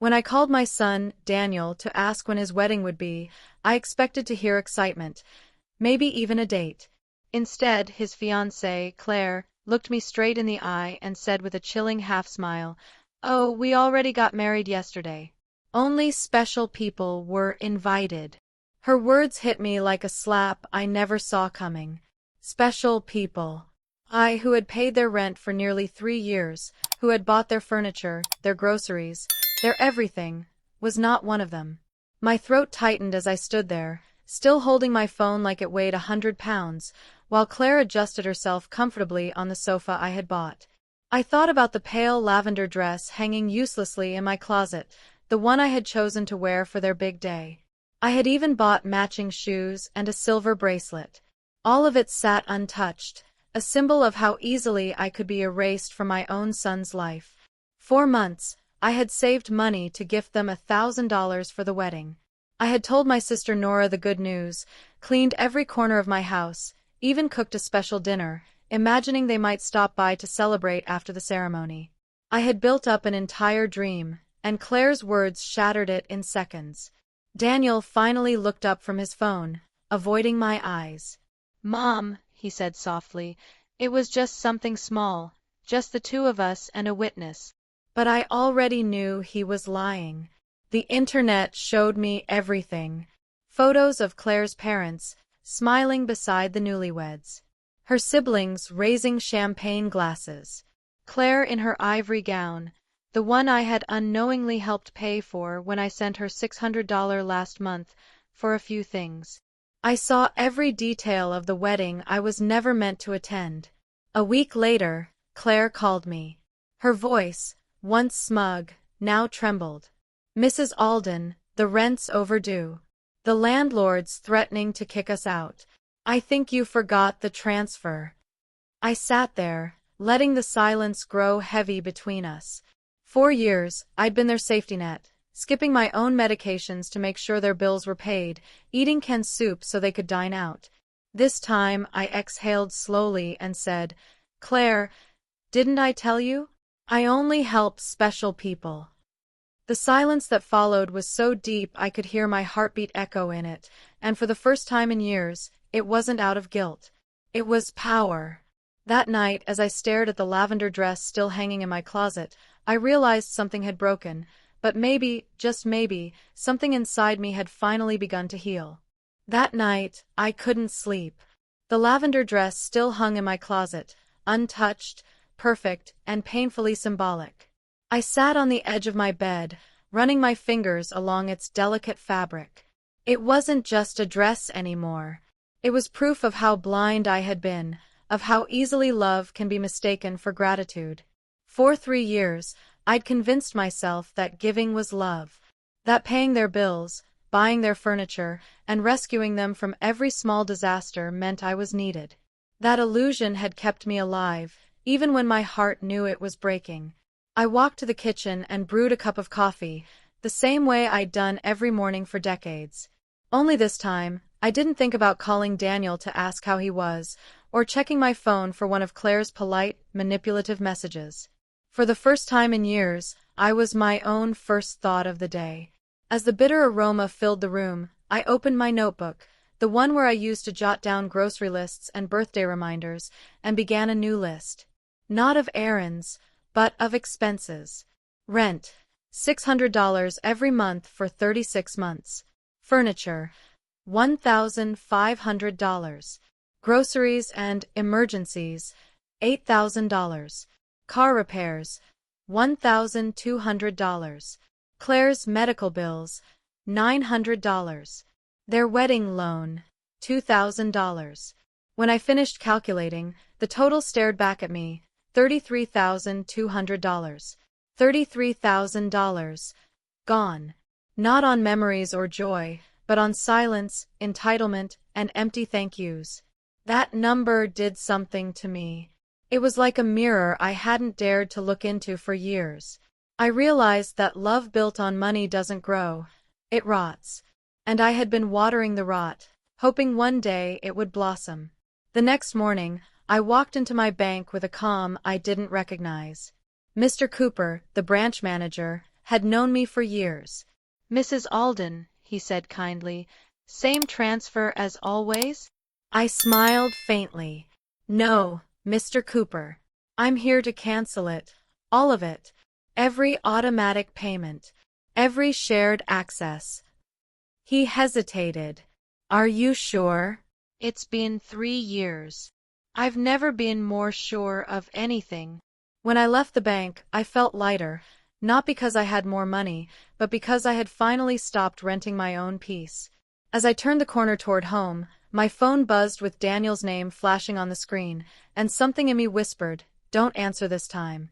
When I called my son, Daniel, to ask when his wedding would be, I expected to hear excitement, maybe even a date. Instead, his fiancée, Claire, looked me straight in the eye and said with a chilling half-smile, "Oh, we already got married yesterday. Only special people were invited." Her words hit me like a slap I never saw coming. Special people. I, who had paid their rent for nearly 3 years, who had bought their furniture, their groceries, their everything, was not one of them. My throat tightened as I stood there, still holding my phone like it weighed 100 pounds, while Claire adjusted herself comfortably on the sofa I had bought. I thought about the pale lavender dress hanging uselessly in my closet, the one I had chosen to wear for their big day. I had even bought matching shoes and a silver bracelet. All of it sat untouched, a symbol of how easily I could be erased from my own son's life. 4 months, I had saved money to gift them $1,000 for the wedding. I had told my sister Nora the good news, cleaned every corner of my house, even cooked a special dinner, imagining they might stop by to celebrate after the ceremony. I had built up an entire dream, and Claire's words shattered it in seconds. Daniel finally looked up from his phone, avoiding my eyes. "Mom," he said softly, "it was just something small, just the two of us and a witness." But I already knew he was lying. The internet showed me everything. Photos of Claire's parents, smiling beside the newlyweds. Her siblings raising champagne glasses. Claire in her ivory gown, the one I had unknowingly helped pay for when I sent her $600 last month for a few things. I saw every detail of the wedding I was never meant to attend. A week later, Claire called me. Her voice, once smug, now trembled. "Mrs. Alden, the rent's overdue. The landlord's threatening to kick us out. I think you forgot the transfer." I sat there, letting the silence grow heavy between us. 4 years, I'd been their safety net, skipping my own medications to make sure their bills were paid, eating canned soup so they could dine out. This time, I exhaled slowly and said, "Claire, didn't I tell you? I only help special people." The silence that followed was so deep I could hear my heartbeat echo in it, and for the first time in years, it wasn't out of guilt. It was power. That night, as I stared at the lavender dress still hanging in my closet, I realized something had broken, but maybe, just maybe, something inside me had finally begun to heal. That night, I couldn't sleep. The lavender dress still hung in my closet, untouched, perfect, and painfully symbolic. I sat on the edge of my bed, running my fingers along its delicate fabric. It wasn't just a dress anymore. It was proof of how blind I had been, of how easily love can be mistaken for gratitude. For 3 years, I'd convinced myself that giving was love, that paying their bills, buying their furniture, and rescuing them from every small disaster meant I was needed. That illusion had kept me alive, even when my heart knew it was breaking. I walked to the kitchen and brewed a cup of coffee, the same way I'd done every morning for decades. Only this time, I didn't think about calling Daniel to ask how he was, or checking my phone for one of Claire's polite, manipulative messages. For the first time in years, I was my own first thought of the day. As the bitter aroma filled the room, I opened my notebook, the one where I used to jot down grocery lists and birthday reminders, and began a new list. Not of errands, but of expenses. Rent, $600 every month for 36 months. Furniture, $1,500. Groceries and emergencies, $8,000. Car repairs, $1,200. Claire's medical bills, $900. Their wedding loan, $2,000. When I finished calculating, the total stared back at me, $33,200. $33,000. Gone. Not on memories or joy, but on silence, entitlement, and empty thank yous. That number did something to me. It was like a mirror I hadn't dared to look into for years. I realized that love built on money doesn't grow. It rots. And I had been watering the rot, hoping one day it would blossom. The next morning, I walked into my bank with a calm I didn't recognize. Mr. Cooper, the branch manager, had known me for years. "Mrs. Alden," he said kindly, "same transfer as always?" I smiled faintly. "No, Mr. Cooper. I'm here to cancel it. All of it. Every automatic payment. Every shared access." He hesitated. "Are you sure?" "It's been 3 years. I've never been more sure of anything." When I left the bank, I felt lighter, not because I had more money, but because I had finally stopped renting my own peace. As I turned the corner toward home, my phone buzzed with Daniel's name flashing on the screen, and something in me whispered, "Don't answer this time."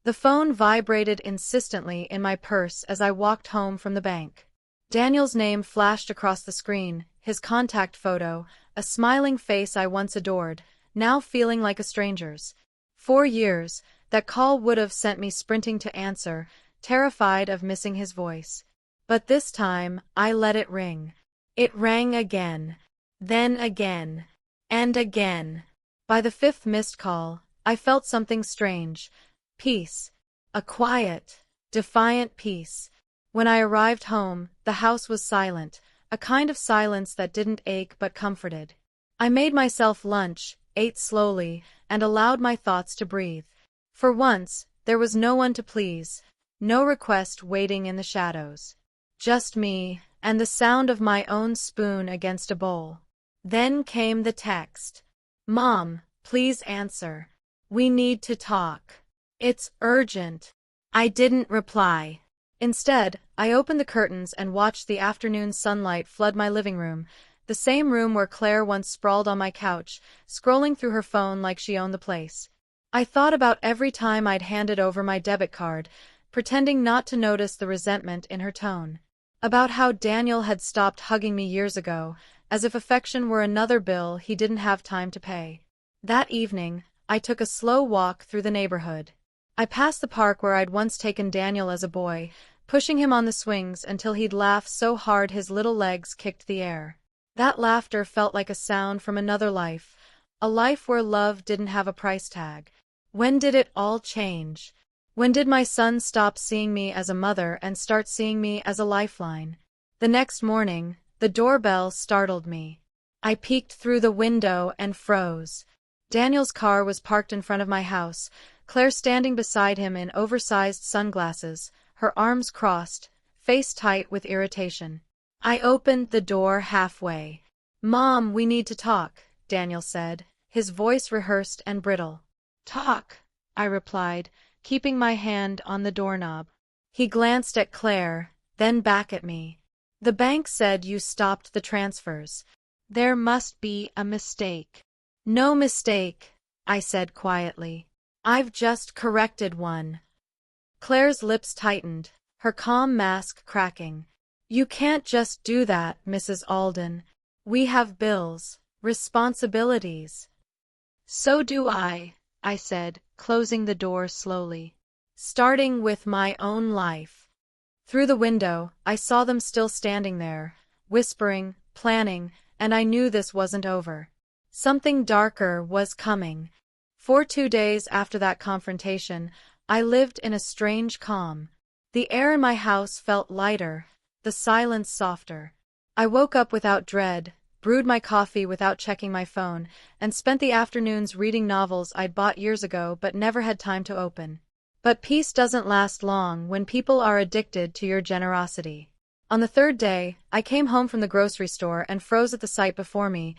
The phone vibrated insistently in my purse as I walked home from the bank. Daniel's name flashed across the screen, his contact photo, a smiling face I once adored, now feeling like a stranger's. 4 years, that call would have sent me sprinting to answer, terrified of missing his voice. But this time, I let it ring. It rang again, then again, and again. By the fifth missed call, I felt something strange. Peace. A quiet, defiant peace. When I arrived home, the house was silent, a kind of silence that didn't ache but comforted. I made myself lunch, ate slowly, and allowed my thoughts to breathe. For once, there was no one to please, no request waiting in the shadows. Just me, and the sound of my own spoon against a bowl. Then came the text. "Mom, please answer. We need to talk. It's urgent." I didn't reply. Instead, I opened the curtains and watched the afternoon sunlight flood my living room, the same room where Claire once sprawled on my couch, scrolling through her phone like she owned the place. I thought about every time I'd handed over my debit card, pretending not to notice the resentment in her tone. About how Daniel had stopped hugging me years ago, as if affection were another bill he didn't have time to pay. That evening, I took a slow walk through the neighborhood. I passed the park where I'd once taken Daniel as a boy, pushing him on the swings until he'd laugh so hard his little legs kicked the air. That laughter felt like a sound from another life, a life where love didn't have a price tag. When did it all change? When did my son stop seeing me as a mother and start seeing me as a lifeline? The next morning, the doorbell startled me. I peeked through the window and froze. Daniel's car was parked in front of my house, Claire standing beside him in oversized sunglasses, her arms crossed, face tight with irritation. I opened the door halfway. "Mom, we need to talk," Daniel said, his voice rehearsed and brittle. "Talk," I replied, keeping my hand on the doorknob. He glanced at Claire, then back at me. "The bank said you stopped the transfers. There must be a mistake." "No mistake," I said quietly. "I've just corrected one." Claire's lips tightened, her calm mask cracking. "You can't just do that, Mrs. Alden. We have bills, responsibilities." "So do I said, closing the door slowly. "Starting with my own life." Through the window, I saw them still standing there, whispering, planning, and I knew this wasn't over. Something darker was coming. For 2 days after that confrontation, I lived in a strange calm. The air in my house felt lighter, the silence softer. I woke up without dread, brewed my coffee without checking my phone, and spent the afternoons reading novels I'd bought years ago but never had time to open. But peace doesn't last long when people are addicted to your generosity. On the third day, I came home from the grocery store and froze at the sight before me.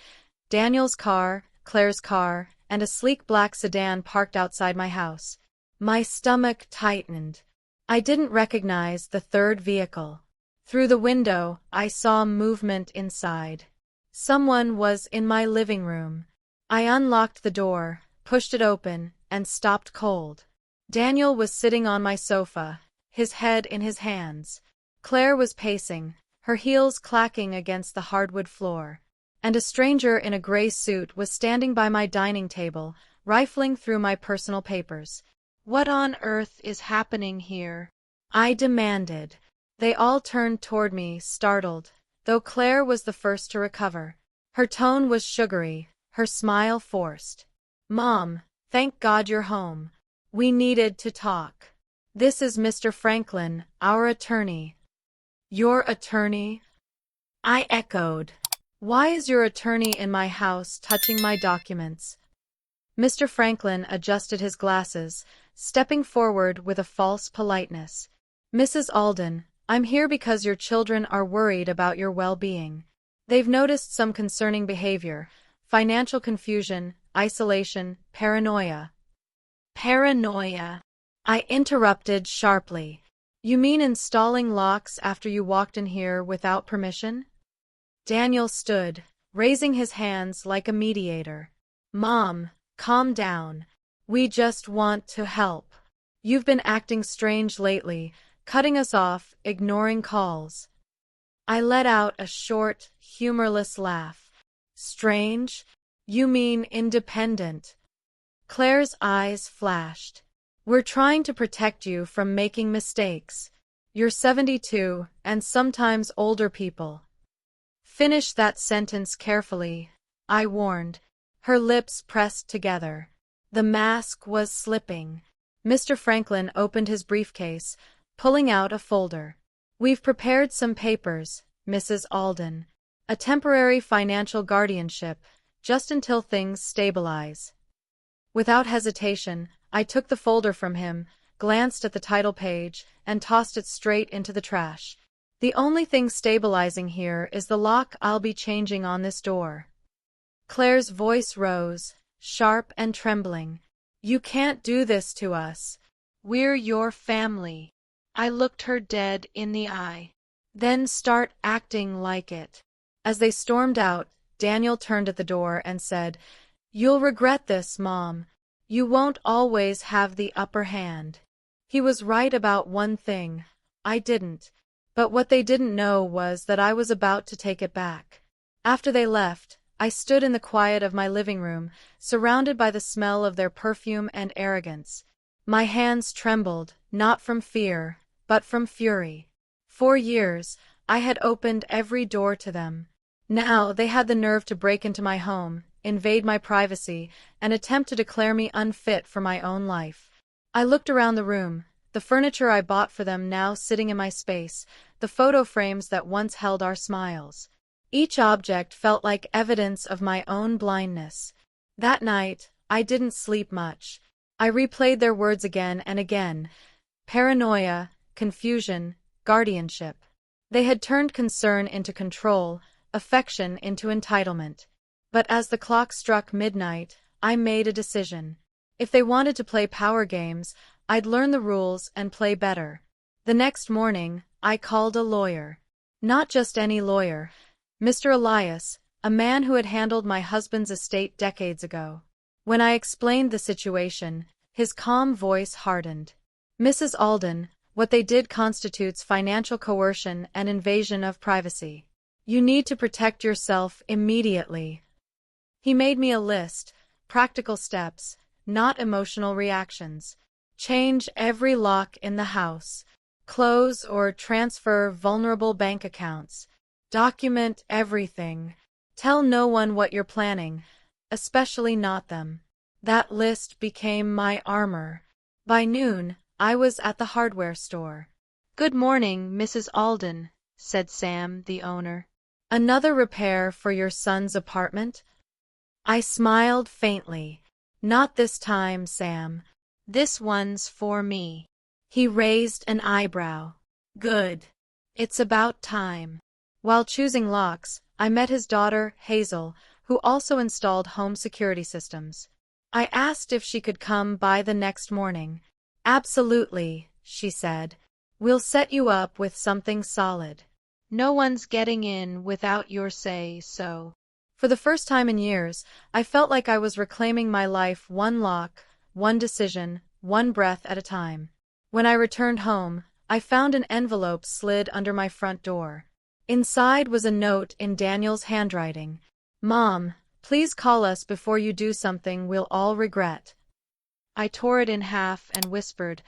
Daniel's car, Claire's car, and a sleek black sedan parked outside my house. My stomach tightened. I didn't recognize the third vehicle. Through the window, I saw movement inside. Someone was in my living room. I unlocked the door, pushed it open, and stopped cold. Daniel was sitting on my sofa, his head in his hands. Claire was pacing, her heels clacking against the hardwood floor. And a stranger in a gray suit was standing by my dining table, rifling through my personal papers. "What on earth is happening here?" I demanded. They all turned toward me, startled, though Claire was the first to recover. Her tone was sugary, her smile forced. "Mom, thank God you're home. We needed to talk." This is Mr. Franklin, our attorney. Your attorney? I echoed. Why is your attorney in my house touching my documents? Mr. Franklin adjusted his glasses, stepping forward with a false politeness. Mrs. Alden, I'm here because your children are worried about your well-being. They've noticed some concerning behavior, financial confusion, isolation, paranoia. Paranoia, I interrupted sharply. You mean installing locks after you walked in here without permission? Daniel stood, raising his hands like a mediator. Mom, calm down. We just want to help. You've been acting strange lately, cutting us off, ignoring calls. I let out a short, humorless laugh. Strange? You mean independent? Claire's eyes flashed. We're trying to protect you from making mistakes. You're 72, and sometimes older people. Finish that sentence carefully, I warned. Her lips pressed together. The mask was slipping. Mr. Franklin opened his briefcase, pulling out a folder. We've prepared some papers, Mrs. Alden. A temporary financial guardianship, just until things stabilize. Without hesitation, I took the folder from him, glanced at the title page, and tossed it straight into the trash. The only thing stabilizing here is the lock I'll be changing on this door. Claire's voice rose, sharp and trembling. You can't do this to us. We're your family. I looked her dead in the eye. Then start acting like it. As they stormed out, Daniel turned at the door and said, You'll regret this, Mom. You won't always have the upper hand. He was right about one thing. I didn't. But what they didn't know was that I was about to take it back. After they left, I stood in the quiet of my living room, surrounded by the smell of their perfume and arrogance. My hands trembled, not from fear, but from fury. For years, I had opened every door to them. Now they had the nerve to break into my home, invade my privacy, and attempt to declare me unfit for my own life. I looked around the room, the furniture I bought for them now sitting in my space, the photo frames that once held our smiles. Each object felt like evidence of my own blindness. That night, I didn't sleep much. I replayed their words again and again. Paranoia, confusion, guardianship. They had turned concern into control, affection into entitlement. But as the clock struck midnight, I made a decision. If they wanted to play power games, I'd learn the rules and play better. The next morning, I called a lawyer. Not just any lawyer. Mr. Elias, a man who had handled my husband's estate decades ago. When I explained the situation, his calm voice hardened. Mrs. Alden, what they did constitutes financial coercion and invasion of privacy. You need to protect yourself immediately. He made me a list, practical steps, not emotional reactions. Change every lock in the house. Close or transfer vulnerable bank accounts. Document everything. Tell no one what you're planning, especially not them. That list became my armor. By noon, I was at the hardware store. Good morning, Mrs. Alden, said Sam, the owner. Another repair for your son's apartment? I smiled faintly. Not this time, Sam. This one's for me. He raised an eyebrow. Good. It's about time. While choosing locks, I met his daughter, Hazel, who also installed home security systems. I asked if she could come by the next morning. Absolutely, she said. We'll set you up with something solid. No one's getting in without your say-so. For the first time in years, I felt like I was reclaiming my life one lock, one decision, one breath at a time. When I returned home, I found an envelope slid under my front door. Inside was a note in Daniel's handwriting. Mom, please call us before you do something we'll all regret. I tore it in half and whispered,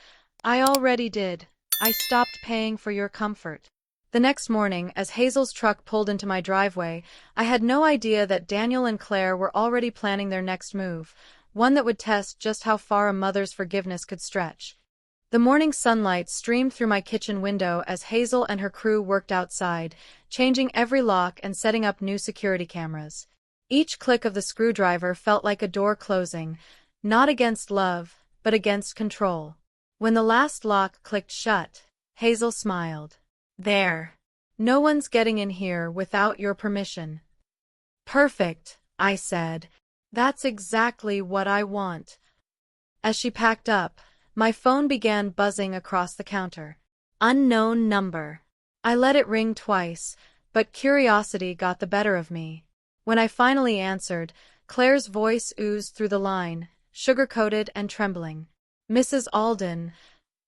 I already did. I stopped paying for your comfort. The next morning, as Hazel's truck pulled into my driveway, I had no idea that Daniel and Claire were already planning their next move, one that would test just how far a mother's forgiveness could stretch. The morning sunlight streamed through my kitchen window as Hazel and her crew worked outside, changing every lock and setting up new security cameras. Each click of the screwdriver felt like a door closing, not against love, but against control. When the last lock clicked shut, Hazel smiled. There. No one's getting in here without your permission. Perfect, I said. That's exactly what I want. As she packed up, my phone began buzzing across the counter. Unknown number. I let it ring twice, but curiosity got the better of me. When I finally answered, Claire's voice oozed through the line, sugar-coated and trembling. Mrs. Alden,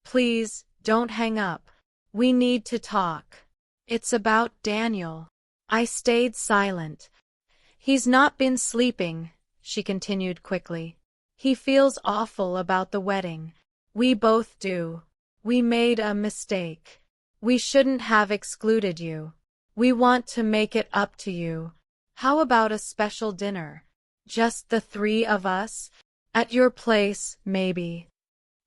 please, don't hang up. We need to talk. It's about Daniel. I stayed silent. He's not been sleeping, she continued quickly. He feels awful about the wedding. We both do. We made a mistake. We shouldn't have excluded you. We want to make it up to you. How about a special dinner? Just the three of us? At your place, maybe.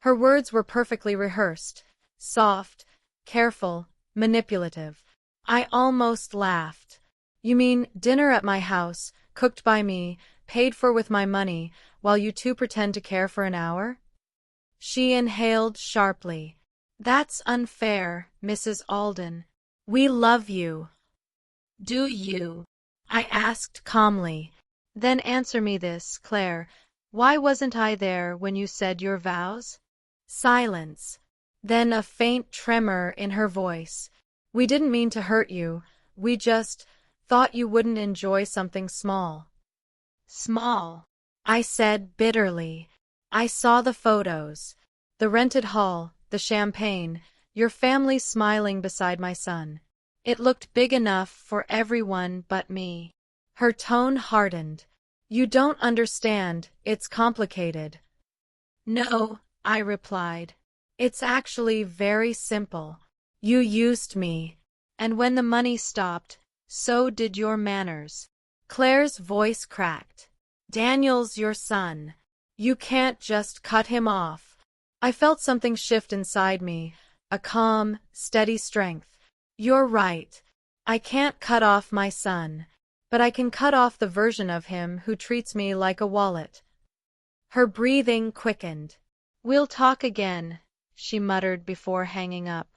Her words were perfectly rehearsed. Soft, careful, manipulative. I almost laughed. You mean dinner at my house, cooked by me, paid for with my money, while you two pretend to care for an hour? She inhaled sharply. That's unfair, Mrs. Alden. We love you. Do you? I asked calmly. Then answer me this, Claire. Why wasn't I there when you said your vows? Silence. Then a faint tremor in her voice. We didn't mean to hurt you. We just thought you wouldn't enjoy something small. Small, I said bitterly. I saw the photos. The rented hall, the champagne, your family smiling beside my son. It looked big enough for everyone but me. Her tone hardened. You don't understand, it's complicated. No, I replied. It's actually very simple. You used me. And when the money stopped, so did your manners. Claire's voice cracked. Daniel's your son. You can't just cut him off. I felt something shift inside me, a calm, steady strength. You're right. I can't cut off my son, but I can cut off the version of him who treats me like a wallet. Her breathing quickened. We'll talk again, she muttered before hanging up.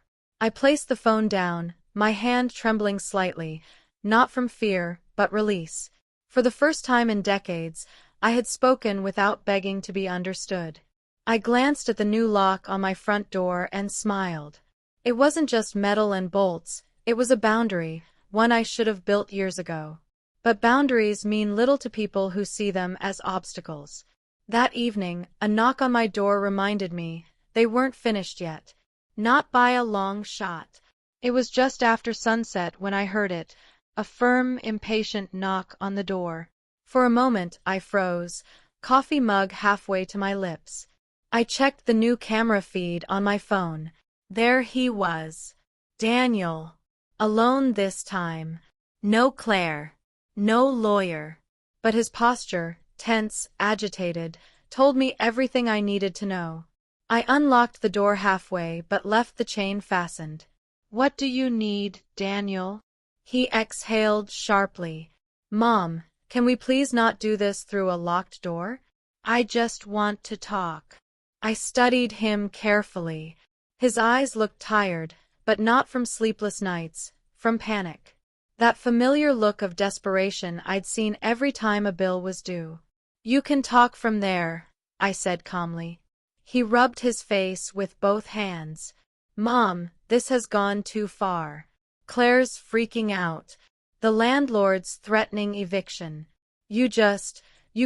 I placed the phone down, my hand trembling slightly, not from fear, but release. For the first time in decades, I had spoken without begging to be understood. I glanced at the new lock on my front door and smiled. It wasn't just metal and bolts, it was a boundary, one I should have built years ago. But boundaries mean little to people who see them as obstacles. That evening, a knock on my door reminded me they weren't finished yet. Not by a long shot. It was just after sunset when I heard it, a firm, impatient knock on the door. For a moment, I froze, coffee mug halfway to my lips. I checked the new camera feed on my phone. There he was. Daniel. Alone this time. No Claire. No lawyer. But his posture, tense, agitated, told me everything I needed to know. I unlocked the door halfway but left the chain fastened. What do you need, Daniel? He exhaled sharply. Mom, can we please not do this through a locked door? I just want to talk. I studied him carefully. His eyes looked tired, but not from sleepless nights, from panic. That familiar look of desperation I'd seen every time a bill was due. You can talk from there, I said calmly. He rubbed his face with both hands. Mom, this has gone too far. Claire's freaking out. The landlord's threatening eviction. You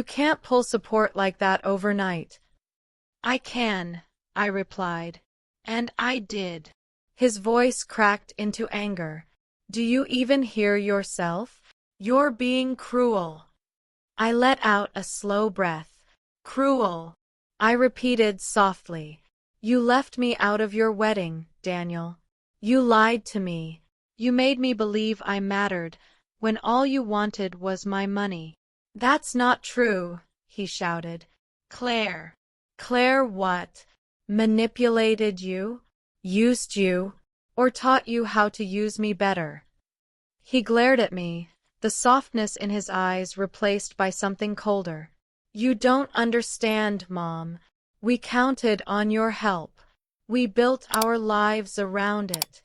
can't pull support like that overnight. I can, I replied. And I did. His voice cracked into anger. Do you even hear yourself? You're being cruel. I let out a slow breath. Cruel. I repeated softly. You left me out of your wedding, Daniel. You lied to me. You made me believe I mattered, when all you wanted was my money. That's not true, he shouted. Claire. Claire what? Manipulated you? Used you? Or taught you how to use me better? He glared at me, the softness in his eyes replaced by something colder. You don't understand, Mom. We counted on your help. We built our lives around it.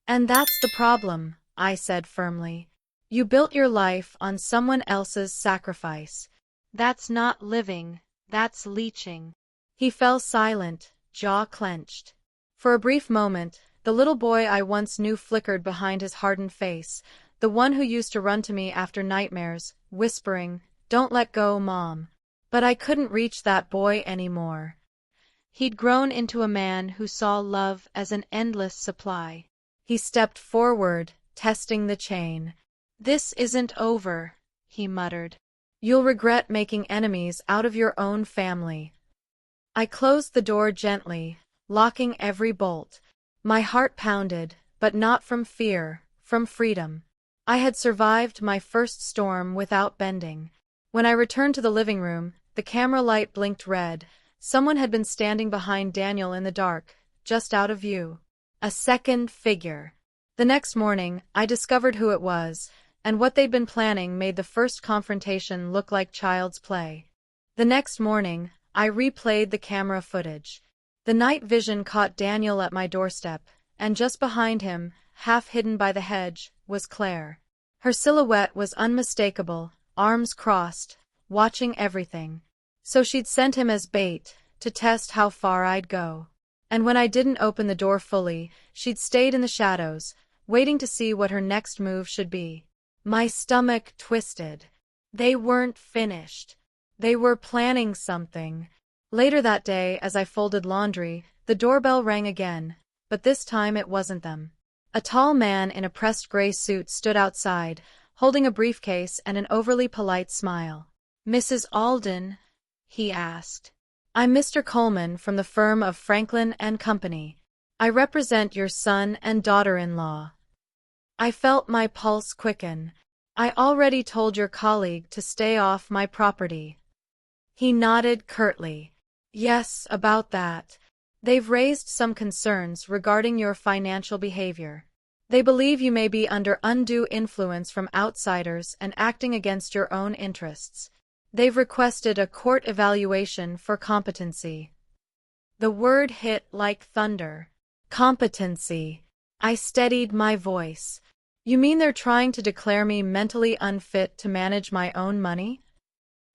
And that's the problem, I said firmly. You built your life on someone else's sacrifice. That's not living, that's leeching. He fell silent, jaw clenched. For a brief moment, the little boy I once knew flickered behind his hardened face, the one who used to run to me after nightmares, whispering, "Don't let go, Mom." But I couldn't reach that boy anymore. He'd grown into a man who saw love as an endless supply. He stepped forward, testing the chain. "This isn't over," he muttered. "You'll regret making enemies out of your own family." I closed the door gently, locking every bolt. My heart pounded, but not from fear, from freedom. I had survived my first storm without bending. When I returned to the living room, the camera light blinked red. Someone had been standing behind Daniel in the dark, just out of view. A second figure. The next morning, I discovered who it was, and what they'd been planning made the first confrontation look like child's play. The next morning, I replayed the camera footage. The night vision caught Daniel at my doorstep, and just behind him, half hidden by the hedge, was Claire. Her silhouette was unmistakable, arms crossed, watching everything. So she'd sent him as bait, to test how far I'd go. And when I didn't open the door fully, she'd stayed in the shadows, waiting to see what her next move should be. My stomach twisted. They weren't finished. They were planning something. Later that day, as I folded laundry, the doorbell rang again, but this time it wasn't them. A tall man in a pressed gray suit stood outside, holding a briefcase and an overly polite smile. "Mrs. Alden?" he asked. "I'm Mr. Coleman from the firm of Franklin and Company. I represent your son and daughter-in-law." I felt my pulse quicken. "I already told your colleague to stay off my property." He nodded curtly. "Yes, about that. They've raised some concerns regarding your financial behavior. They believe you may be under undue influence from outsiders and acting against your own interests. They've requested a court evaluation for competency." The word hit like thunder. Competency. I steadied my voice. "You mean they're trying to declare me mentally unfit to manage my own money?"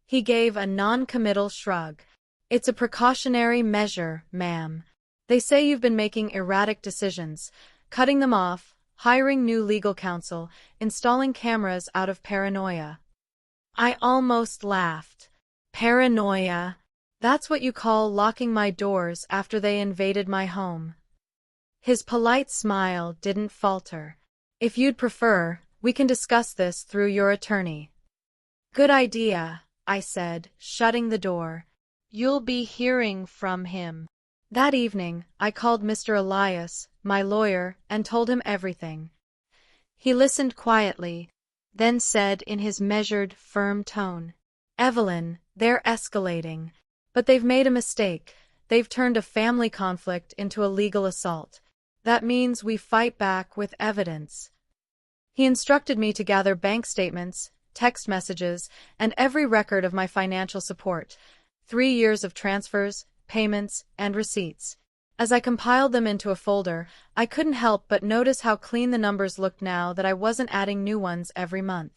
He gave a non-committal shrug. "It's a precautionary measure, ma'am. They say you've been making erratic decisions, cutting them off, hiring new legal counsel, installing cameras out of paranoia." I almost laughed. Paranoia? That's what you call locking my doors after they invaded my home. His polite smile didn't falter. "If you'd prefer, we can discuss this through your attorney." "Good idea," I said, shutting the door. "You'll be hearing from him." That evening, I called Mr. Elias, my lawyer, and told him everything. He listened quietly, then said in his measured, firm tone, "Evelyn, they're escalating. But they've made a mistake. They've turned a family conflict into a legal assault. That means we fight back with evidence." He instructed me to gather bank statements, text messages, and every record of my financial support, 3 years of transfers, payments, and receipts. As I compiled them into a folder, I couldn't help but notice how clean the numbers looked now that I wasn't adding new ones every month.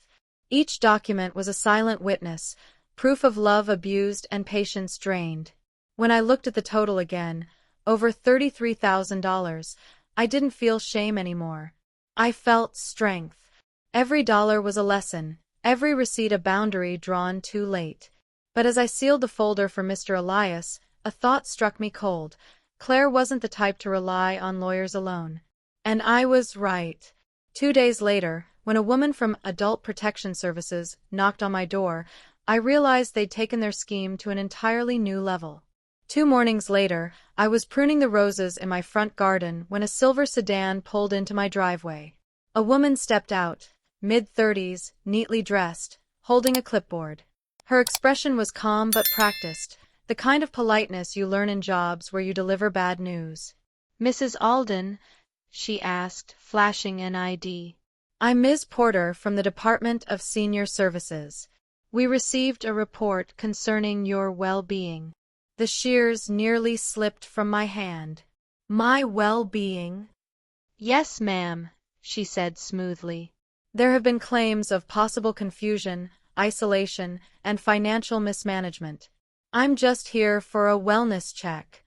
Each document was a silent witness, proof of love abused and patience drained. When I looked at the total again, over $33,000, I didn't feel shame anymore. I felt strength. Every dollar was a lesson, every receipt a boundary drawn too late. But as I sealed the folder for Mr. Elias, a thought struck me cold. Claire wasn't the type to rely on lawyers alone. And I was right. 2 days later, when a woman from Adult Protection Services knocked on my door, I realized they'd taken their scheme to an entirely new level. 2 mornings later, I was pruning the roses in my front garden when a silver sedan pulled into my driveway. A woman stepped out, mid-30s, neatly dressed, holding a clipboard. Her expression was calm but practiced, the kind of politeness you learn in jobs where you deliver bad news. "Mrs. Alden?" she asked, flashing an ID. "I'm Ms. Porter from the Department of Senior Services. We received a report concerning your well-being." The shears nearly slipped from my hand. "My well-being?" "Yes, ma'am," she said smoothly. "There have been claims of possible confusion, isolation, and financial mismanagement. I'm just here for a wellness check."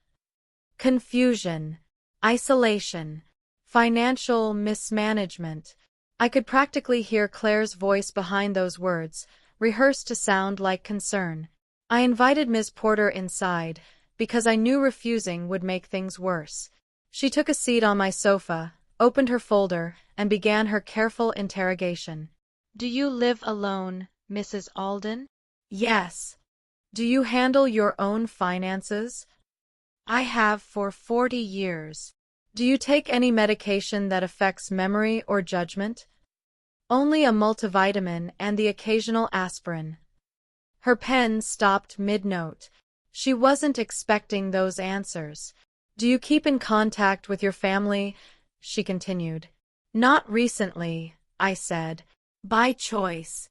Confusion, isolation, financial mismanagement. I could practically hear Claire's voice behind those words, rehearsed to sound like concern. I invited Ms. Porter inside, because I knew refusing would make things worse. She took a seat on my sofa, opened her folder, and began her careful interrogation. "Do you live alone, Mrs. Alden?" "Yes." "Do you handle your own finances?" "I have for 40 years." "Do you take any medication that affects memory or judgment?" "Only a multivitamin and the occasional aspirin." Her pen stopped mid-note. She wasn't expecting those answers. "Do you keep in contact with your family?" she continued. "Not recently," I said. "By choice."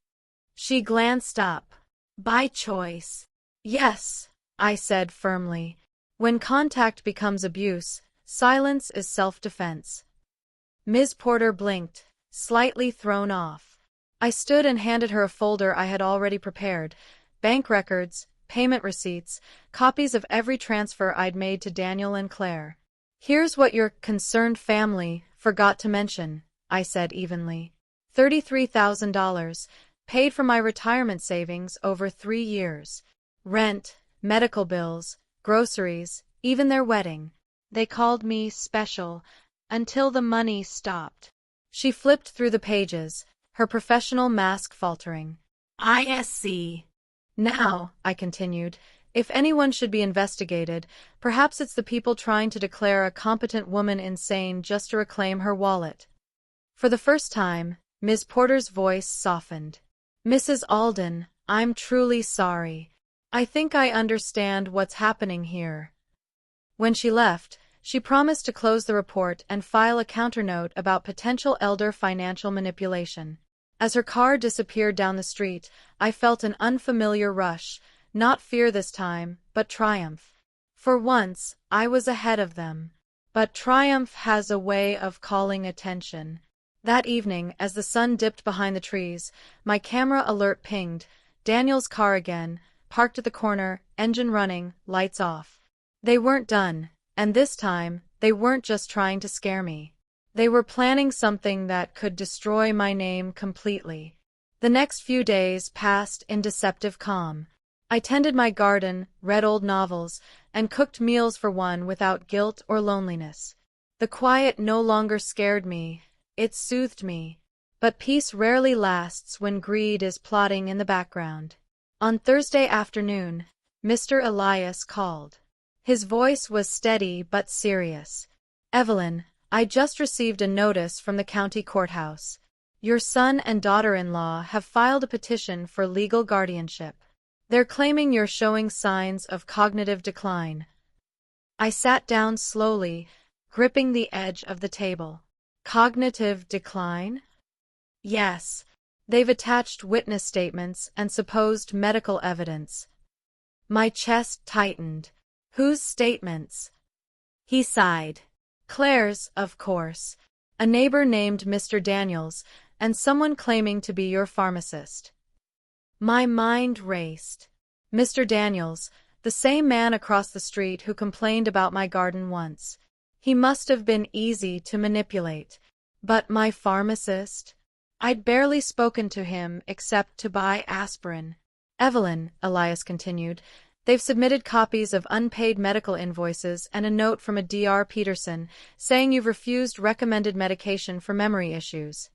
She glanced up. "By choice?" "Yes," I said firmly. "When contact becomes abuse, silence is self-defense." Ms. Porter blinked, slightly thrown off. I stood and handed her a folder I had already prepared: bank records, payment receipts, copies of every transfer I'd made to Daniel and Claire. "Here's what your concerned family forgot to mention," I said evenly. $33,000, paid from my retirement savings over 3 years. Rent, medical bills, groceries, even their wedding. They called me special until the money stopped. She flipped through the pages, her professional mask faltering. "I see. Now," I continued, "if anyone should be investigated, perhaps it's the people trying to declare a competent woman insane just to reclaim her wallet." For the first time, Ms. Porter's voice softened. "Mrs. Alden, I'm truly sorry. I think I understand what's happening here." When she left, she promised to close the report and file a counternote about potential elder financial manipulation. As her car disappeared down the street, I felt an unfamiliar rush, not fear this time, but triumph. For once, I was ahead of them. But triumph has a way of calling attention. That evening, as the sun dipped behind the trees, my camera alert pinged. Daniel's car again, parked at the corner, engine running, lights off. They weren't done, and this time, they weren't just trying to scare me. They were planning something that could destroy my name completely. The next few days passed in deceptive calm. I tended my garden, read old novels, and cooked meals for one without guilt or loneliness. The quiet no longer scared me, it soothed me. But peace rarely lasts when greed is plotting in the background. On Thursday afternoon, Mr. Elias called. His voice was steady but serious. "Evelyn, I just received a notice from the county courthouse. Your son and daughter-in-law have filed a petition for legal guardianship. They're claiming you're showing signs of cognitive decline." I sat down slowly, gripping the edge of the table. Cognitive decline? Yes. They've attached witness statements and supposed medical evidence. My chest tightened. Whose statements? He sighed. Claire's, of course. A neighbor named Mr. Daniels, and someone claiming to be your pharmacist. My mind raced. Mr. Daniels, the same man across the street who complained about my garden once. He must have been easy to manipulate. But my pharmacist? I'd barely spoken to him except to buy aspirin. "Evelyn," Elias continued, "they've submitted copies of unpaid medical invoices and a note from a Dr. Peterson saying you've refused recommended medication for memory issues."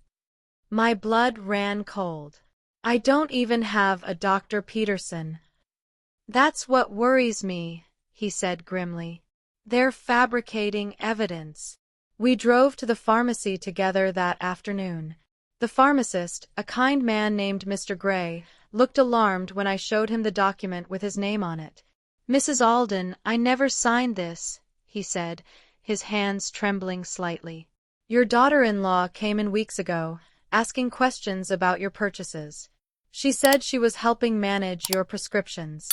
My blood ran cold. I don't even have a Dr. Peterson. "That's what worries me," he said grimly. "They're fabricating evidence." We drove to the pharmacy together that afternoon. The pharmacist, a kind man named Mr. Gray, looked alarmed when I showed him the document with his name on it. Mrs. Alden, I never signed this, he said, his hands trembling slightly. Your daughter-in-law came in weeks ago, asking questions about your purchases. She said she was helping manage your prescriptions.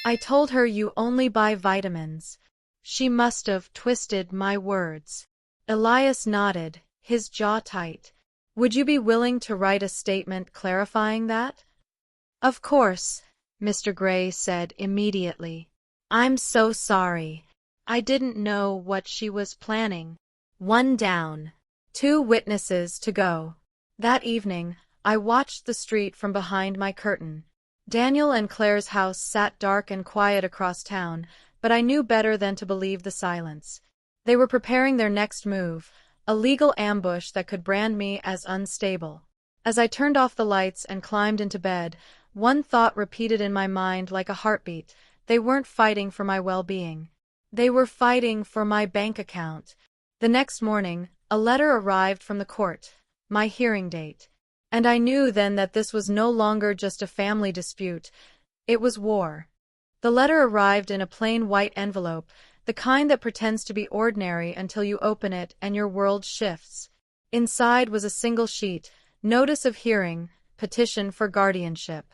I told her you only buy vitamins. She must have twisted my words. Elias nodded, his jaw tight. Would you be willing to write a statement clarifying that? Of course, Mr. Gray said immediately. I'm so sorry. I didn't know what she was planning. One down. 2 witnesses to go. That evening, I watched the street from behind my curtain. Daniel and Claire's house sat dark and quiet across town, but I knew better than to believe the silence. They were preparing their next move, a legal ambush that could brand me as unstable. As I turned off the lights and climbed into bed, one thought repeated in my mind like a heartbeat. They weren't fighting for my well-being. They were fighting for my bank account. The next morning, a letter arrived from the court, my hearing date. And I knew then that this was no longer just a family dispute. It was war. The letter arrived in a plain white envelope, the kind that pretends to be ordinary until you open it and your world shifts. Inside was a single sheet, notice of hearing, petition for guardianship.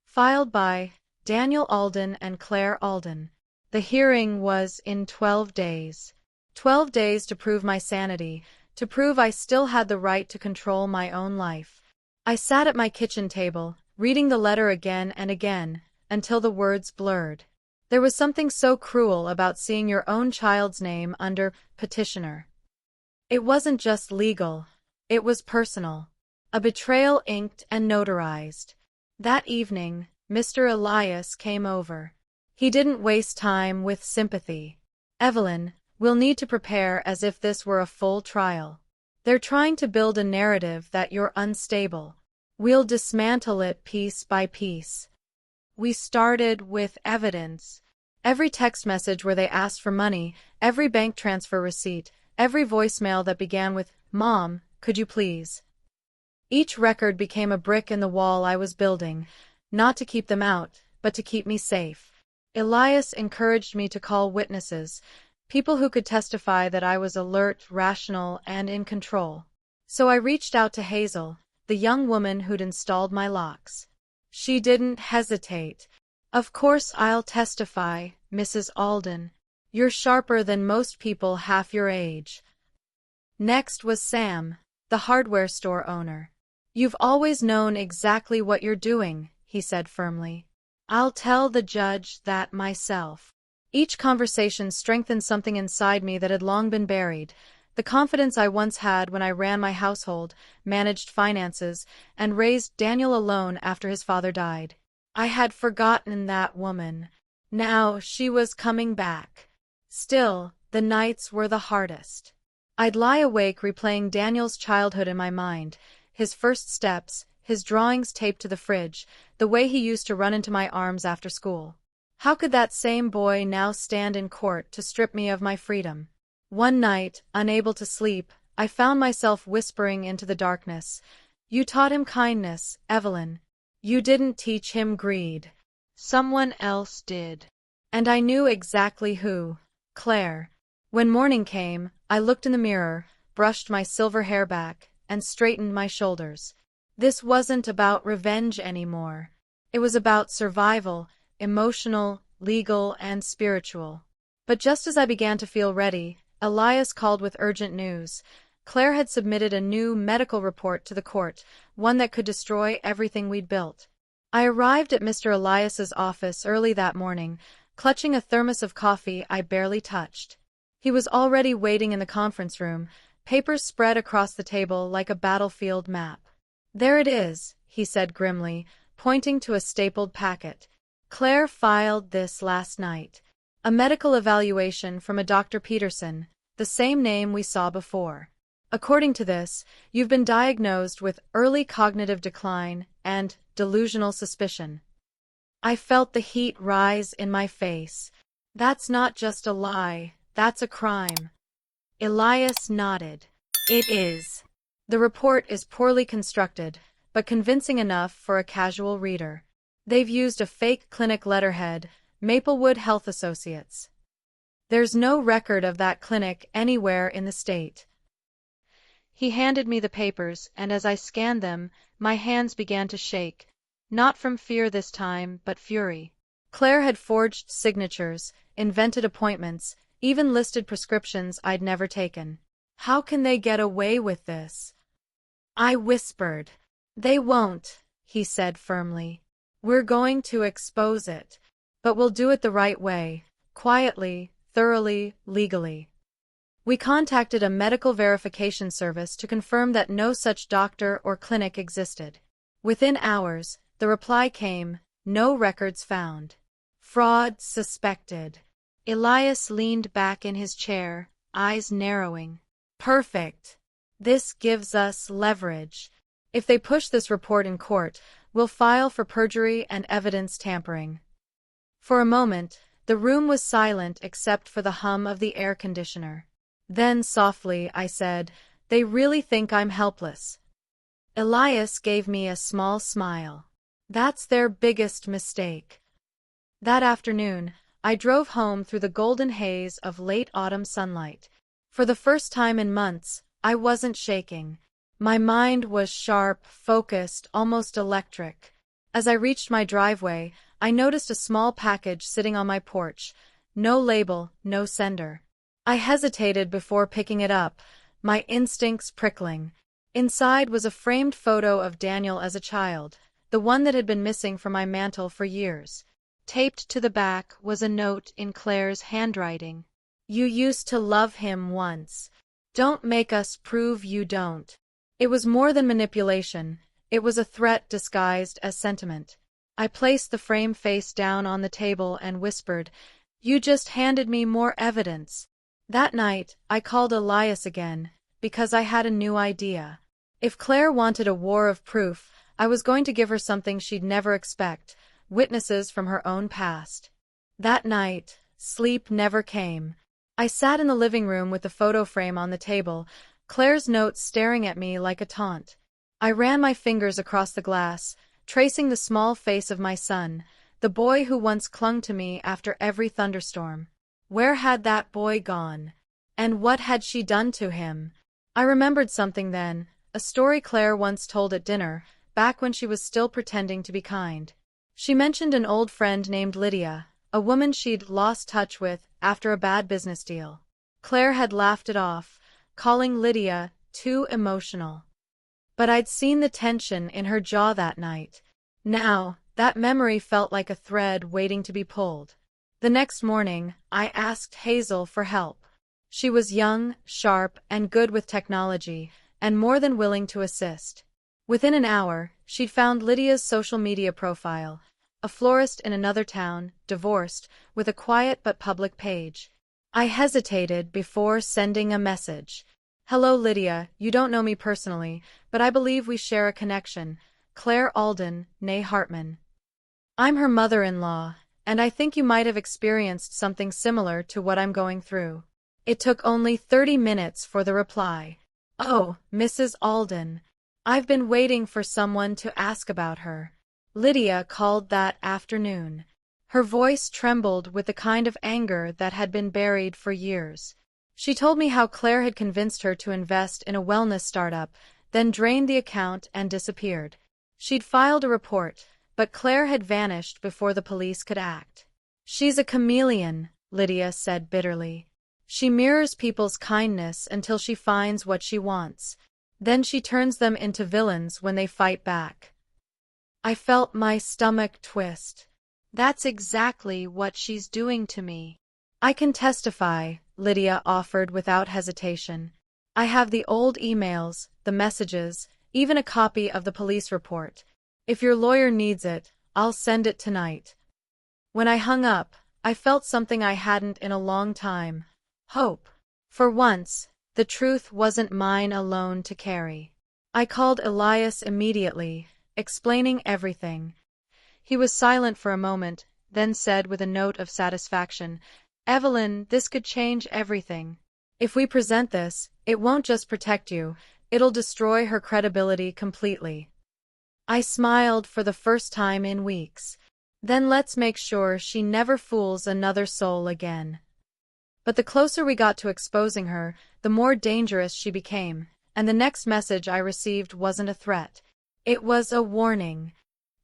Filed by Daniel Alden and Claire Alden. The hearing was in 12 days. 12 days to prove my sanity, to prove I still had the right to control my own life. I sat at my kitchen table, reading the letter again and again, until the words blurred. There was something so cruel about seeing your own child's name under petitioner. It wasn't just legal, it was personal. A betrayal inked and notarized. That evening, Mr. Elias came over. He didn't waste time with sympathy. Evelyn, we'll need to prepare as if this were a full trial. They're trying to build a narrative that you're unstable. We'll dismantle it piece by piece. We started with evidence. Every text message where they asked for money, every bank transfer receipt, every voicemail that began with, "Mom, could you please?" Each record became a brick in the wall I was building, not to keep them out, but to keep me safe. Elias encouraged me to call witnesses, people who could testify that I was alert, rational, and in control. So I reached out to Hazel, the young woman who'd installed my locks. She didn't hesitate. Of course I'll testify, Mrs. Alden. You're sharper than most people half your age. Next was Sam, the hardware store owner. You've always known exactly what you're doing, he said firmly. I'll tell the judge that myself. Each conversation strengthened something inside me that had long been buried, the confidence I once had when I ran my household, managed finances, and raised Daniel alone after his father died. I had forgotten that woman. Now she was coming back. Still, the nights were the hardest. I'd lie awake replaying Daniel's childhood in my mind, his first steps, his drawings taped to the fridge, the way he used to run into my arms after school. How could that same boy now stand in court to strip me of my freedom? One night, unable to sleep, I found myself whispering into the darkness. You taught him kindness, Evelyn. You didn't teach him greed. Someone else did. And I knew exactly who. Claire. When morning came, I looked in the mirror, brushed my silver hair back, and straightened my shoulders. This wasn't about revenge anymore. It was about survival, emotional, legal, and spiritual. But just as I began to feel ready, Elias called with urgent news. Claire had submitted a new medical report to the court, one that could destroy everything we'd built. I arrived at Mr. Elias's office early that morning, clutching a thermos of coffee I barely touched. He was already waiting in the conference room, papers spread across the table like a battlefield map. There it is, he said grimly, pointing to a stapled packet. Claire filed this last night. A medical evaluation from a Dr. Peterson, the same name we saw before. According to this, you've been diagnosed with early cognitive decline and delusional suspicion. I felt the heat rise in my face. That's not just a lie, that's a crime. Elias nodded. It is. The report is poorly constructed, but convincing enough for a casual reader. They've used a fake clinic letterhead, Maplewood Health Associates. There's no record of that clinic anywhere in the state. He handed me the papers, and as I scanned them, my hands began to shake, not from fear this time, but fury. Claire had forged signatures, invented appointments, even listed prescriptions I'd never taken. How can they get away with this? I whispered. They won't, he said firmly. We're going to expose it. But we'll do it the right way, quietly, thoroughly, legally. We contacted a medical verification service to confirm that no such doctor or clinic existed. Within hours, the reply came, no records found. Fraud suspected. Elias leaned back in his chair, eyes narrowing. Perfect. This gives us leverage. If they push this report in court, we'll file for perjury and evidence tampering. For a moment, the room was silent except for the hum of the air conditioner. Then softly I said, they really think I'm helpless. Elias gave me a small smile. That's their biggest mistake. That afternoon, I drove home through the golden haze of late autumn sunlight. For the first time in months, I wasn't shaking. My mind was sharp, focused, almost electric. As I reached my driveway, I noticed a small package sitting on my porch. No label, no sender. I hesitated before picking it up, my instincts prickling. Inside was a framed photo of Daniel as a child, the one that had been missing from my mantel for years. Taped to the back was a note in Claire's handwriting. You used to love him once. Don't make us prove you don't. It was more than manipulation. It was a threat disguised as sentiment. I placed the frame face down on the table and whispered, You just handed me more evidence. That night, I called Elias again, because I had a new idea. If Claire wanted a war of proof, I was going to give her something she'd never expect, witnesses from her own past. That night, sleep never came. I sat in the living room with the photo frame on the table, Claire's notes staring at me like a taunt. I ran my fingers across the glass, tracing the small face of my son, the boy who once clung to me after every thunderstorm. Where had that boy gone? And what had she done to him? I remembered something then, a story Claire once told at dinner, back when she was still pretending to be kind. She mentioned an old friend named Lydia, a woman she'd lost touch with after a bad business deal. Claire had laughed it off, calling Lydia too emotional. But I'd seen the tension in her jaw that night. Now, that memory felt like a thread waiting to be pulled. The next morning, I asked Hazel for help. She was young, sharp, and good with technology, and more than willing to assist. Within an hour, she'd found Lydia's social media profile, a florist in another town, divorced, with a quiet but public page. I hesitated before sending a message. Hello Lydia, you don't know me personally, but I believe we share a connection. Claire Alden, née Hartman. I'm her mother-in-law, and I think you might have experienced something similar to what I'm going through. It took only 30 minutes for the reply. Oh, Mrs. Alden. I've been waiting for someone to ask about her. Lydia called that afternoon. Her voice trembled with the kind of anger that had been buried for years. She told me how Claire had convinced her to invest in a wellness startup, then drained the account and disappeared. She'd filed a report, but Claire had vanished before the police could act. She's a chameleon, Lydia said bitterly. She mirrors people's kindness until she finds what she wants. Then she turns them into villains when they fight back. I felt my stomach twist. That's exactly what she's doing to me. I can testify, Lydia offered without hesitation. I have the old emails, the messages, even a copy of the police report. If your lawyer needs it, I'll send it tonight. When I hung up, I felt something I hadn't in a long time. Hope. For once, the truth wasn't mine alone to carry. I called Elias immediately, explaining everything. He was silent for a moment, then said with a note of satisfaction, Evelyn, this could change everything. If we present this, it won't just protect you, it'll destroy her credibility completely. I smiled for the first time in weeks. Then let's make sure she never fools another soul again. But the closer we got to exposing her, the more dangerous she became, and the next message I received wasn't a threat. It was a warning.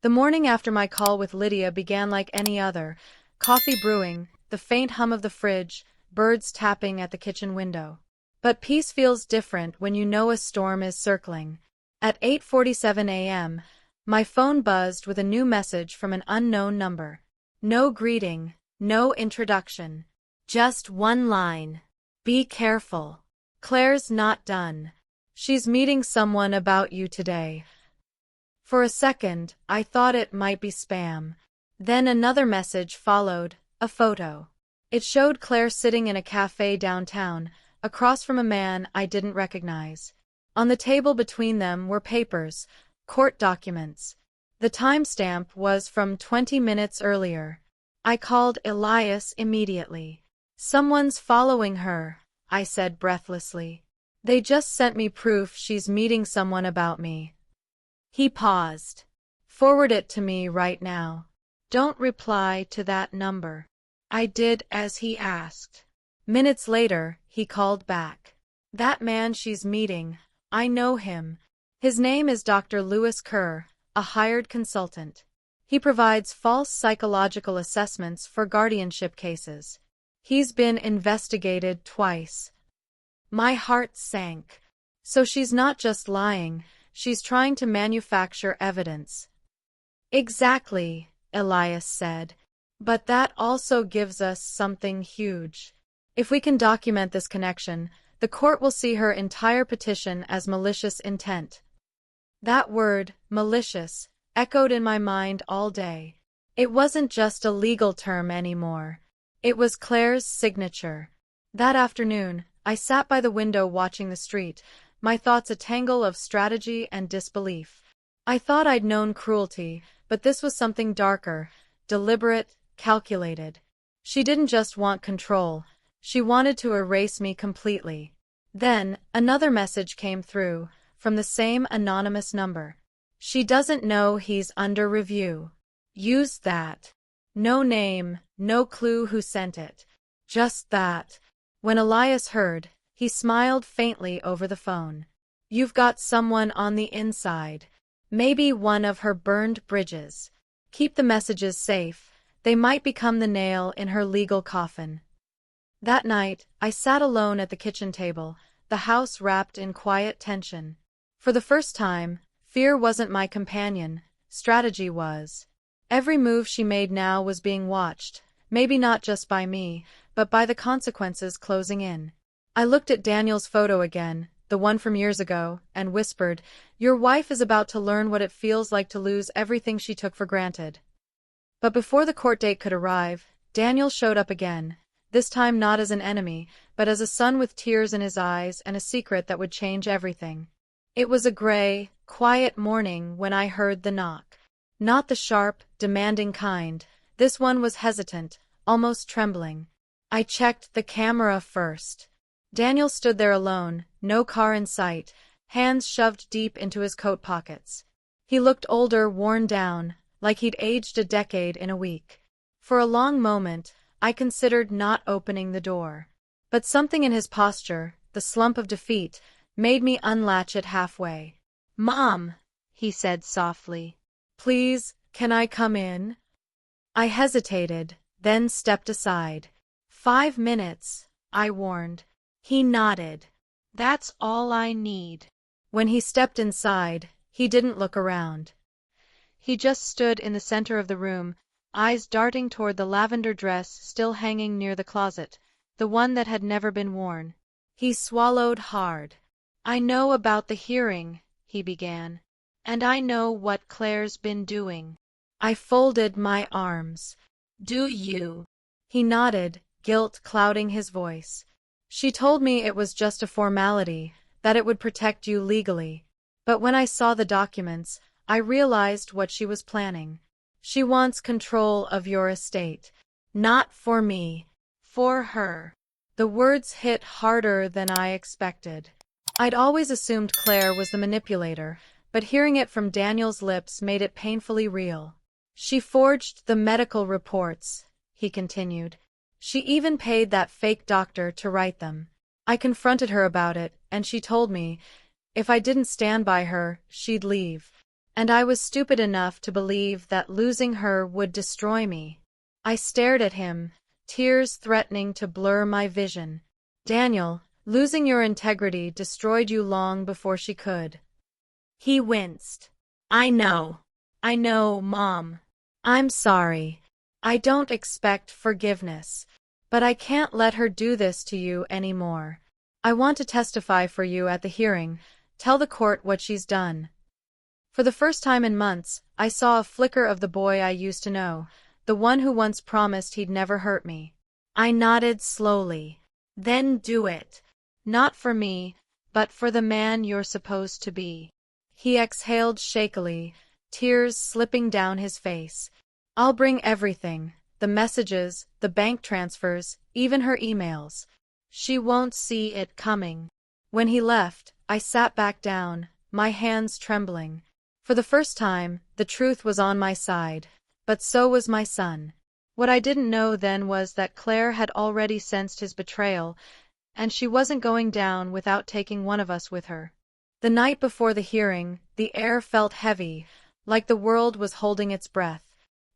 The morning after my call with Lydia began like any other, coffee brewing, the faint hum of the fridge, birds tapping at the kitchen window. But peace feels different when you know a storm is circling. At 8:47 a.m., my phone buzzed with a new message from an unknown number. No greeting, no introduction. Just one line. Be careful. Claire's not done. She's meeting someone about you today. For a second, I thought it might be spam. Then another message followed, a photo. It showed Claire sitting in a cafe downtown, across from a man I didn't recognize. On the table between them were papers, court documents. The timestamp was from 20 minutes earlier. I called Elias immediately. Someone's following her, I said breathlessly. They just sent me proof she's meeting someone about me. He paused. Forward it to me right now. Don't reply to that number. I did as he asked. Minutes later, he called back. That man she's meeting, I know him. His name is Dr. Lewis Kerr, a hired consultant. He provides false psychological assessments for guardianship cases. He's been investigated twice. My heart sank. So she's not just lying, she's trying to manufacture evidence. Exactly, Elias said. But that also gives us something huge. If we can document this connection, the court will see her entire petition as malicious intent. That word, malicious, echoed in my mind all day. It wasn't just a legal term anymore. It was Claire's signature. That afternoon, I sat by the window watching the street, my thoughts a tangle of strategy and disbelief. I thought I'd known cruelty, but this was something darker, deliberate, calculated. She didn't just want control, she wanted to erase me completely. Then, another message came through, from the same anonymous number. She doesn't know he's under review. Use that. No name, no clue who sent it. Just that. When Elias heard, he smiled faintly over the phone. You've got someone on the inside. Maybe one of her burned bridges. Keep the messages safe. They might become the nail in her legal coffin. That night, I sat alone at the kitchen table, the house wrapped in quiet tension. For the first time, fear wasn't my companion, strategy was. Every move she made now was being watched, maybe not just by me, but by the consequences closing in. I looked at Daniel's photo again, the one from years ago, and whispered, "Your wife is about to learn what it feels like to lose everything she took for granted." But before the court date could arrive, Daniel showed up again, this time not as an enemy, but as a son with tears in his eyes and a secret that would change everything. It was a gray, quiet morning when I heard the knock. Not the sharp, demanding kind. This one was hesitant, almost trembling. I checked the camera first. Daniel stood there alone, no car in sight, hands shoved deep into his coat pockets. He looked older, worn down, like he'd aged a decade in a week. For a long moment, I considered not opening the door. But something in his posture, the slump of defeat, made me unlatch it halfway. "Mom," he said softly. "Please, can I come in?" I hesitated, then stepped aside. 5 minutes, I warned. He nodded. "That's all I need." When he stepped inside, he didn't look around. He just stood in the center of the room, eyes darting toward the lavender dress still hanging near the closet, the one that had never been worn. He swallowed hard. "I know about the hearing," he began. "And I know what Claire's been doing." I folded my arms. "Do you?" He nodded, guilt clouding his voice. "She told me it was just a formality, that it would protect you legally. But when I saw the documents, I realized what she was planning. She wants control of your estate. Not for me. For her." The words hit harder than I expected. I'd always assumed Claire was the manipulator, but hearing it from Daniel's lips made it painfully real. She forged the medical reports, he continued. She even paid that fake doctor to write them. I confronted her about it, and she told me, if I didn't stand by her, she'd leave. And I was stupid enough to believe that losing her would destroy me. I stared at him, tears threatening to blur my vision. Daniel, losing your integrity destroyed you long before she could. He winced. I know, Mom. I'm sorry. I don't expect forgiveness. But I can't let her do this to you anymore. I want to testify for you at the hearing. Tell the court what she's done. For the first time in months, I saw a flicker of the boy I used to know, the one who once promised he'd never hurt me. I nodded slowly. Then do it. Not for me, but for the man you're supposed to be. He exhaled shakily, tears slipping down his face. I'll bring everything, the messages, the bank transfers, even her emails. She won't see it coming. When he left, I sat back down, my hands trembling. For the first time, the truth was on my side, but so was my son. What I didn't know then was that Claire had already sensed his betrayal, and she wasn't going down without taking one of us with her. The night before the hearing, the air felt heavy, like the world was holding its breath.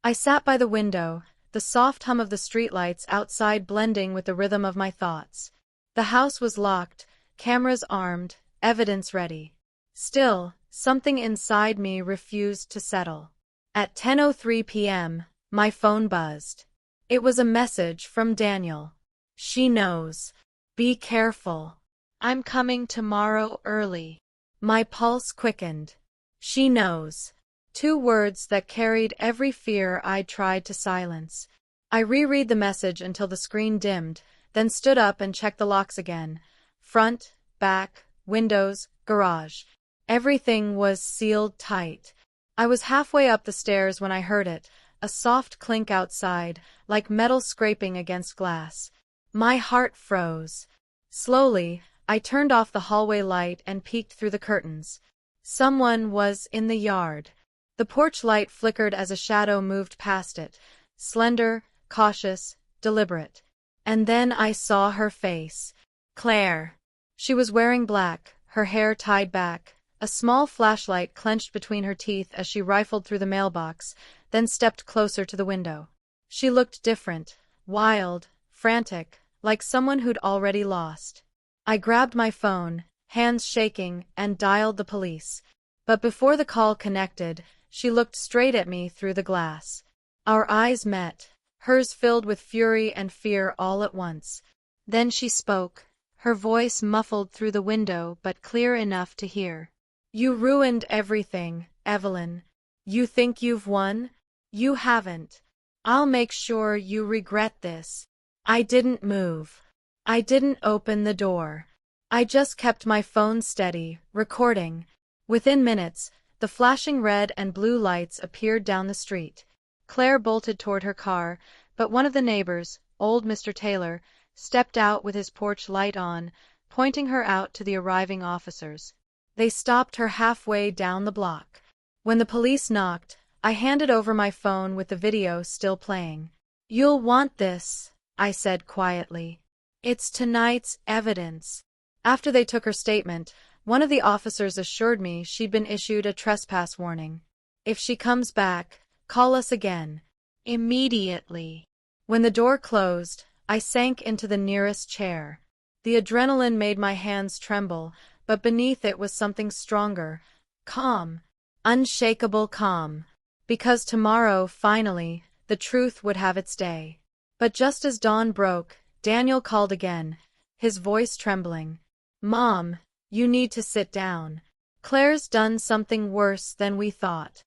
I sat by the window, the soft hum of the streetlights outside blending with the rhythm of my thoughts. The house was locked, cameras armed, evidence ready. Still, something inside me refused to settle. At 10:03 p.m., my phone buzzed. It was a message from Daniel. She knows. Be careful. I'm coming tomorrow early. My pulse quickened. She knows. 2 words that carried every fear I'd tried to silence. I reread the message until the screen dimmed, then stood up and checked the locks again. Front, back, windows, garage. Everything was sealed tight. I was halfway up the stairs when I heard it, a soft clink outside, like metal scraping against glass. My heart froze. Slowly, I turned off the hallway light and peeked through the curtains. Someone was in the yard. The porch light flickered as a shadow moved past it, slender, cautious, deliberate. And then I saw her face. Claire. She was wearing black, her hair tied back, a small flashlight clenched between her teeth as she rifled through the mailbox, then stepped closer to the window. She looked different, wild, frantic, like someone who'd already lost. I grabbed my phone, hands shaking, and dialed the police. But before the call connected, she looked straight at me through the glass. Our eyes met, hers filled with fury and fear all at once. Then she spoke, her voice muffled through the window but clear enough to hear. You ruined everything, Evelyn. You think you've won? You haven't. I'll make sure you regret this. I didn't move. I didn't open the door. I just kept my phone steady, recording. Within minutes, the flashing red and blue lights appeared down the street. Claire bolted toward her car, but one of the neighbors, old Mr. Taylor, stepped out with his porch light on, pointing her out to the arriving officers. They stopped her halfway down the block. When the police knocked, I handed over my phone with the video still playing. You'll want this, I said quietly. It's tonight's evidence. After they took her statement, one of the officers assured me she'd been issued a trespass warning. If she comes back, call us again. Immediately. When the door closed, I sank into the nearest chair. The adrenaline made my hands tremble, but beneath it was something stronger. Calm. Unshakable calm. Because tomorrow, finally, the truth would have its day. But just as dawn broke, Daniel called again, his voice trembling. Mom, you need to sit down. Claire's done something worse than we thought.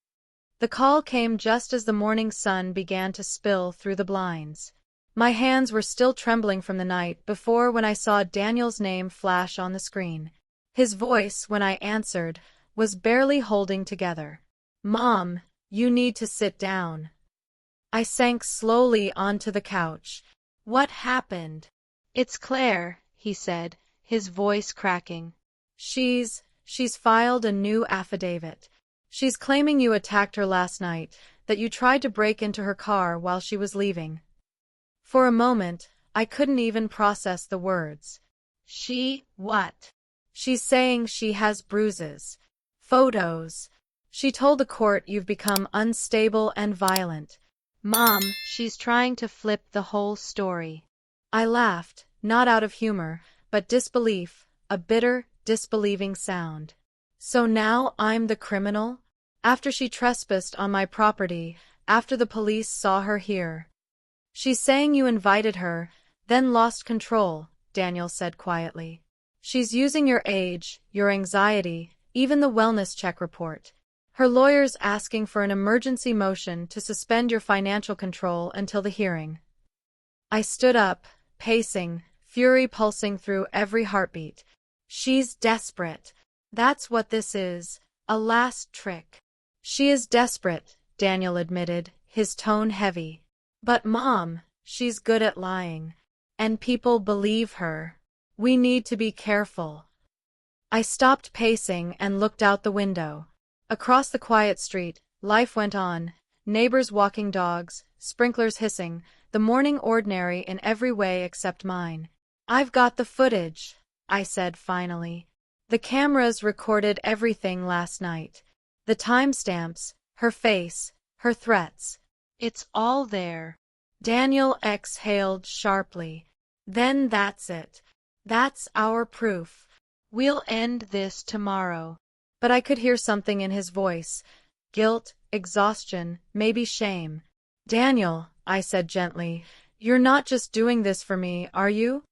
The call came just as the morning sun began to spill through the blinds. My hands were still trembling from the night before when I saw Daniel's name flash on the screen. His voice, when I answered, was barely holding together. Mom, you need to sit down. I sank slowly onto the couch. What happened? It's Claire, he said, his voice cracking. She's filed a new affidavit. She's claiming you attacked her last night, that you tried to break into her car while she was leaving. For a moment, I couldn't even process the words. What? She's saying she has bruises. Photos. She told the court you've become unstable and violent. Mom, she's trying to flip the whole story. I laughed, not out of humor, but disbelief, a bitter, disbelieving sound. So now I'm the criminal? After she trespassed on my property, after the police saw her here. She's saying you invited her, then lost control, Daniel said quietly. She's using your age, your anxiety, even the wellness check report. Her lawyer's asking for an emergency motion to suspend your financial control until the hearing. I stood up, pacing, fury pulsing through every heartbeat. She's desperate. That's what this is, a last trick. She is desperate, Daniel admitted, his tone heavy. But Mom, she's good at lying. And people believe her. We need to be careful. I stopped pacing and looked out the window. Across the quiet street, life went on, neighbors walking dogs, sprinklers hissing, the morning ordinary in every way except mine. I've got the footage, I said finally. The cameras recorded everything last night. The timestamps, her face, her threats. It's all there. Daniel exhaled sharply. Then that's it. That's our proof. We'll end this tomorrow. But I could hear something in his voice. Guilt, exhaustion, maybe shame. Daniel, I said gently, you're not just doing this for me, are you?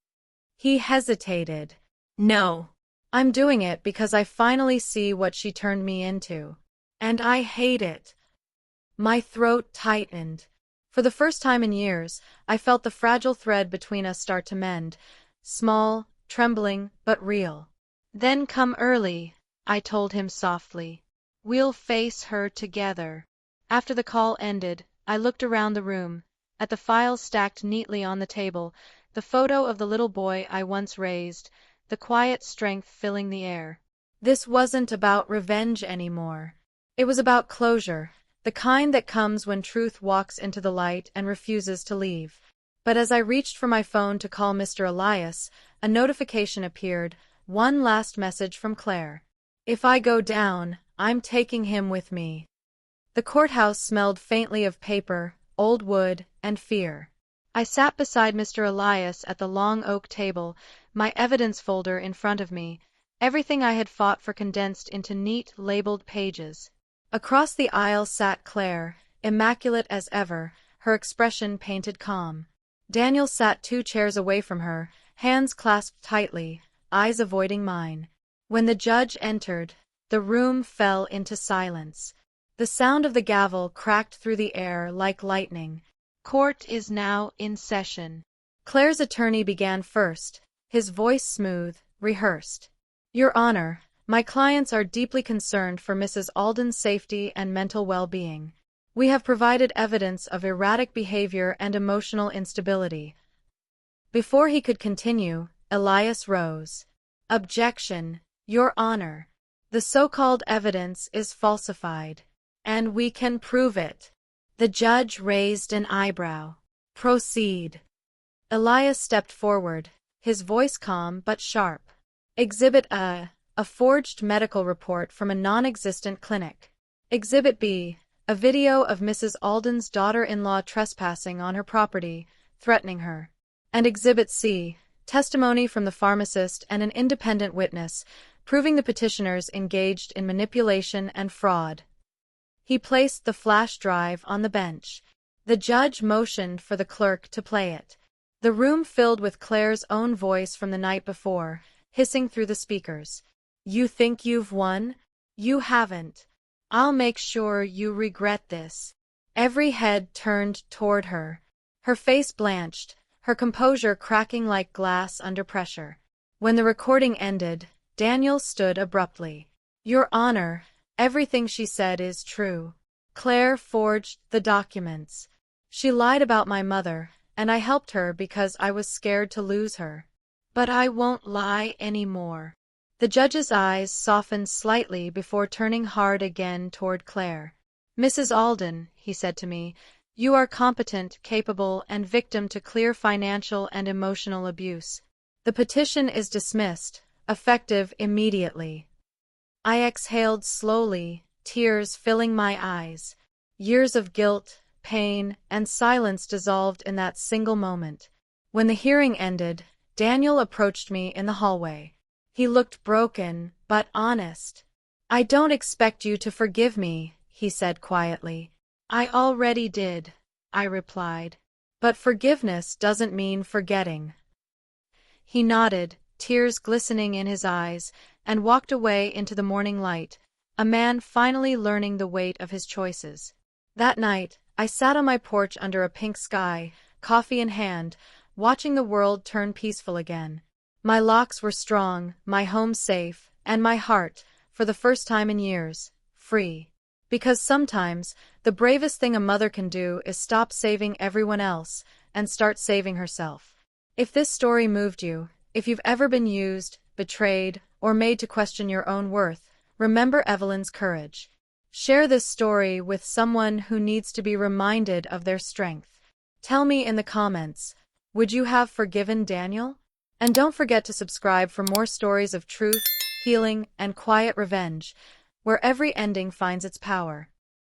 He hesitated. No. I'm doing it because I finally see what she turned me into. And I hate it. My throat tightened. For the first time in years, I felt the fragile thread between us start to mend. Small, trembling, but real. Then come early, I told him softly. We'll face her together. After the call ended, I looked around the room, at the files stacked neatly on the table, the photo of the little boy I once raised, the quiet strength filling the air. This wasn't about revenge anymore. It was about closure, the kind that comes when truth walks into the light and refuses to leave. But as I reached for my phone to call Mr. Elias, a notification appeared, one last message from Claire. If I go down, I'm taking him with me. The courthouse smelled faintly of paper, old wood, and fear. I sat beside Mr. Elias at the long oak table, my evidence folder in front of me, everything I had fought for condensed into neat, labeled pages. Across the aisle sat Claire, immaculate as ever, her expression painted calm. Daniel sat 2 chairs away from her, hands clasped tightly, eyes avoiding mine. When the judge entered, the room fell into silence. The sound of the gavel cracked through the air like lightning. Court is now in session. Claire's attorney began first, his voice smooth, rehearsed. Your Honor, my clients are deeply concerned for Mrs. Alden's safety and mental well-being. We have provided evidence of erratic behavior and emotional instability. Before he could continue, Elias rose. Objection, Your Honor. The so-called evidence is falsified. And we can prove it. The judge raised an eyebrow. Proceed. Elias stepped forward, his voice calm but sharp. Exhibit A forged medical report from a non-existent clinic. Exhibit B, a video of Mrs. Alden's daughter-in-law trespassing on her property, threatening her. And Exhibit C, testimony from the pharmacist and an independent witness, proving the petitioners engaged in manipulation and fraud. He placed the flash drive on the bench. The judge motioned for the clerk to play it. The room filled with Claire's own voice from the night before, hissing through the speakers. You think you've won? You haven't. I'll make sure you regret this. Every head turned toward her. Her face blanched, her composure cracking like glass under pressure. When the recording ended, Daniel stood abruptly. Your Honor, everything she said is true. Claire forged the documents. She lied about my mother, and I helped her because I was scared to lose her. But I won't lie anymore. The judge's eyes softened slightly before turning hard again toward Claire. "Mrs. Alden," he said to me, "you are competent, capable, and victim to clear financial and emotional abuse. The petition is dismissed, effective immediately." I exhaled slowly, tears filling my eyes. Years of guilt, pain, and silence dissolved in that single moment. When the hearing ended, Daniel approached me in the hallway. He looked broken, but honest. "I don't expect you to forgive me," he said quietly. "I already did," I replied. "But forgiveness doesn't mean forgetting." He nodded, tears glistening in his eyes, and walked away into the morning light, a man finally learning the weight of his choices. That night, I sat on my porch under a pink sky, coffee in hand, watching the world turn peaceful again. My locks were strong, my home safe, and my heart, for the first time in years, free. Because sometimes, the bravest thing a mother can do is stop saving everyone else and start saving herself. If this story moved you, if you've ever been used, betrayed, or made to question your own worth, remember Evelyn's courage. Share this story with someone who needs to be reminded of their strength. Tell me in the comments, would you have forgiven Daniel? And don't forget to subscribe for more stories of truth, healing, and quiet revenge, where every ending finds its power.